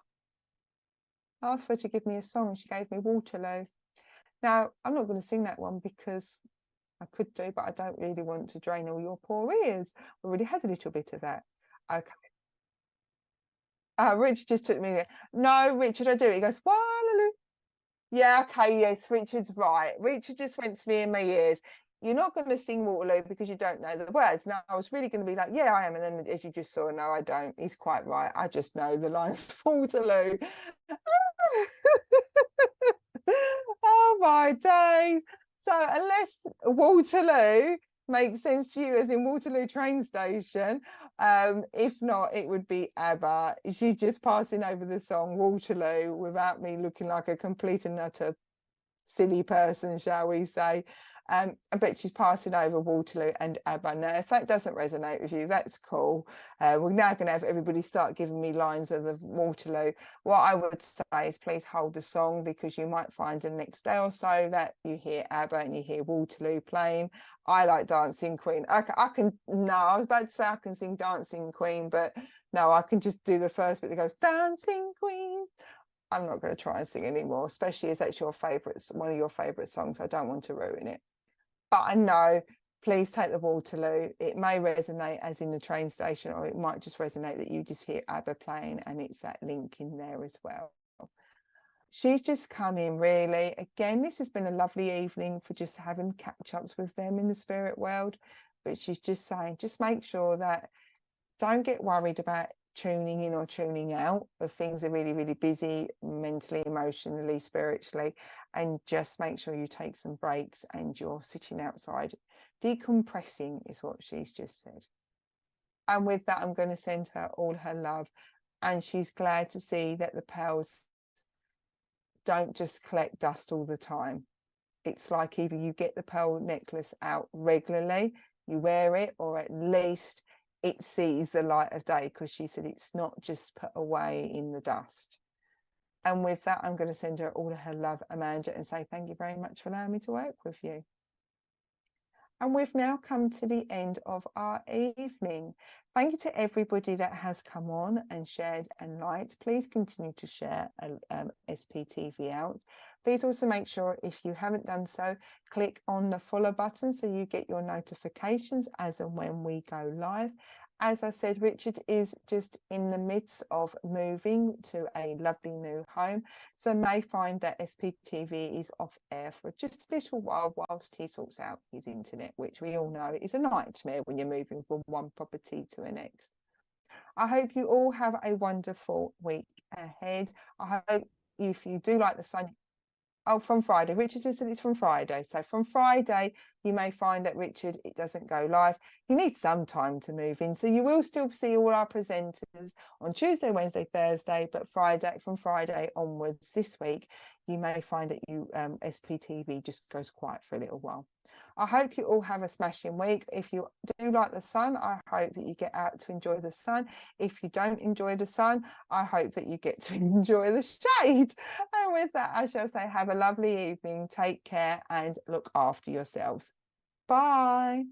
A: I asked her to give me a song. She gave me Waterloo. Now, I'm not going to sing that one because I could do, but I don't really want to drain all your poor ears. We already had a little bit of that. Okay. Richard just took me. No, Richard, I do. He goes, Waterloo. Yeah, okay, yes, Richard's right. Richard just went to me in my ears. You're not going to sing Waterloo because you don't know the words. Now, I was really going to be like, yeah, I am. And then, as you just saw, no, I don't. He's quite right. I just know the lines of Waterloo. Oh my days. So unless Waterloo makes sense to you as in Waterloo train station, if not, it would be ABBA. She's just passing over the song Waterloo without me looking like a complete and utter silly person, shall we say. But she's passing over Waterloo and ABBA. Now, if that doesn't resonate with you, that's cool. We're now going to have everybody start giving me lines of the Waterloo. What I would say is please hold the song, because you might find the next day or so that you hear ABBA and you hear Waterloo playing. I like Dancing Queen. I was about to say I can sing Dancing Queen, but no, I can just do the first bit that goes Dancing Queen. I'm not going to try and sing anymore, especially as that's your favourite, one of your favourite songs. I don't want to ruin it. But I know, please take the Waterloo. It may resonate as in the train station, or it might just resonate that you just hear ABBA playing and it's that link in there as well. She's just come in, really. Again, this has been a lovely evening for just having catch-ups with them in the spirit world. But she's just saying, just make sure that don't get worried about tuning in or tuning out if things are really, really busy mentally, emotionally, spiritually, and just make sure you take some breaks and you're sitting outside. Decompressing is what she's just said. And with that, I'm going to send her all her love, and she's glad to see that the pearls don't just collect dust all the time. It's like either you get the pearl necklace out regularly, you wear it, or at least it sees the light of day, because she said it's not just put away in the dust. And with that, I'm going to send her all of her love, Amanda, and say thank you very much for allowing me to work with you. And we've now come to the end of our evening. Thank you to everybody that has come on and shared and liked. Please continue to share SPTV out. Please also make sure, if you haven't done so, click on the follow button so you get your notifications as and when we go live. As I said, Richard is just in the midst of moving to a lovely new home, so may find that SPTV is off air for just a little while whilst he sorts out his internet, which we all know is a nightmare when you're moving from one property to the next. I hope you all have a wonderful week ahead. I hope if you do like the sun. Oh, from Friday. Richard just said it's from Friday. So from Friday, you may find that Richard, it doesn't go live. You need some time to move in. So you will still see all our presenters on Tuesday, Wednesday, Thursday, but from Friday onwards this week, you may find that SPTV just goes quiet for a little while. I hope you all have a smashing week. If you do like the sun, I hope that you get out to enjoy the sun. If you don't enjoy the sun, I hope that you get to enjoy the shade. And with that, I shall say have a lovely evening. Take care and look after yourselves. Bye.